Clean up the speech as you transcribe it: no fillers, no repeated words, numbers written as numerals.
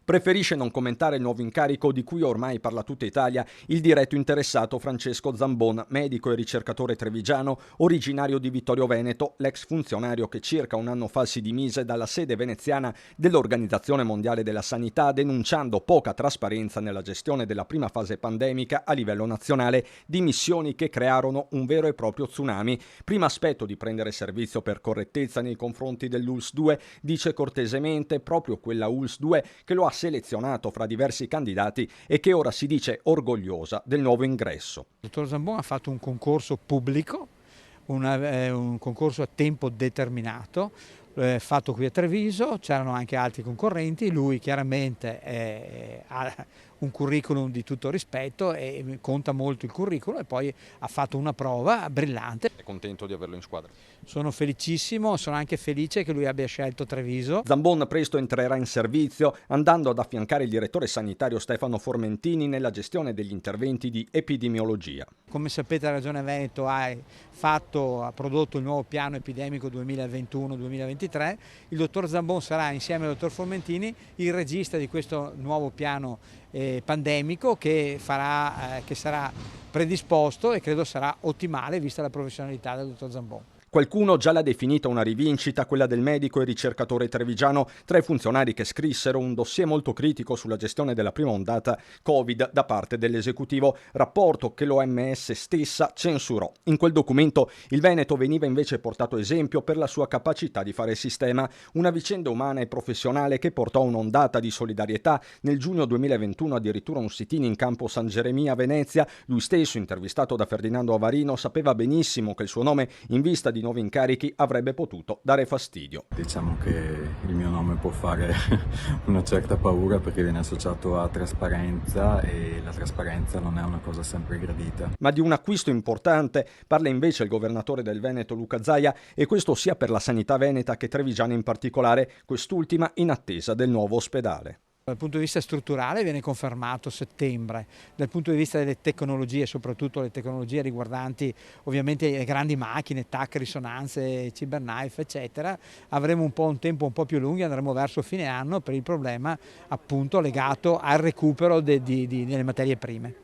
Preferisce non commentare il nuovo incarico di cui ormai parla tutta Italia il diretto interessato Francesco Zambon, medico e ricercatore trevigiano, originario di Vittorio Veneto, l'ex funzionario che circa un anno fa si dimise dalla sede veneziana dell'Organizzazione Mondiale della Sanità denunciando poca trasparenza nella gestione della prima fase pandemica a livello nazionale, dimissioni che crearono un vero e proprio tsunami. Primo aspetto di prendere servizio per correttezza nei confronti dell'ULSS 2, dice cortesemente proprio quella ULSS 2 che lo ha selezionato fra diversi candidati e che ora si dice orgogliosa del nuovo ingresso. Il dottor Zambon ha fatto un concorso pubblico, un concorso a tempo determinato, fatto qui a Treviso, c'erano anche altri concorrenti, lui chiaramente ha un curriculum di tutto rispetto e conta molto il curriculum e poi ha fatto una prova brillante. È contento di averlo in squadra? Sono felicissimo, sono anche felice che lui abbia scelto Treviso. Zambon presto entrerà in servizio andando ad affiancare il direttore sanitario Stefano Formentini nella gestione degli interventi di epidemiologia. Come sapete la Regione Veneto ha prodotto il nuovo piano epidemico 2021-2023, il dottor Zambon sarà insieme al dottor Formentini il regista di questo nuovo piano pandemico che sarà predisposto e credo sarà ottimale vista la professionalità del dottor Zambon. Qualcuno già l'ha definita una rivincita, quella del medico e ricercatore trevigiano, tra i funzionari che scrissero un dossier molto critico sulla gestione della prima ondata Covid da parte dell'esecutivo, rapporto che l'OMS stessa censurò. In quel documento il Veneto veniva invece portato esempio per la sua capacità di fare sistema, una vicenda umana e professionale che portò a un'ondata di solidarietà. Nel giugno 2021 addirittura un sit-in in campo San Geremia a Venezia. Lui stesso, intervistato da Ferdinando Avarino, sapeva benissimo che il suo nome in vista di nuovi incarichi avrebbe potuto dare fastidio. Diciamo che il mio nome può fare una certa paura perché viene associato a trasparenza e la trasparenza non è una cosa sempre gradita. Ma di un acquisto importante parla invece il governatore del Veneto Luca Zaia, e questo sia per la sanità veneta che trevigiana in particolare, quest'ultima in attesa del nuovo ospedale. Dal punto di vista strutturale viene confermato settembre, dal punto di vista delle tecnologie, soprattutto le tecnologie riguardanti ovviamente le grandi macchine, TAC, risonanze, CyberKnife eccetera, avremo un tempo un po' più lungo, andremo verso fine anno per il problema appunto legato al recupero delle materie prime.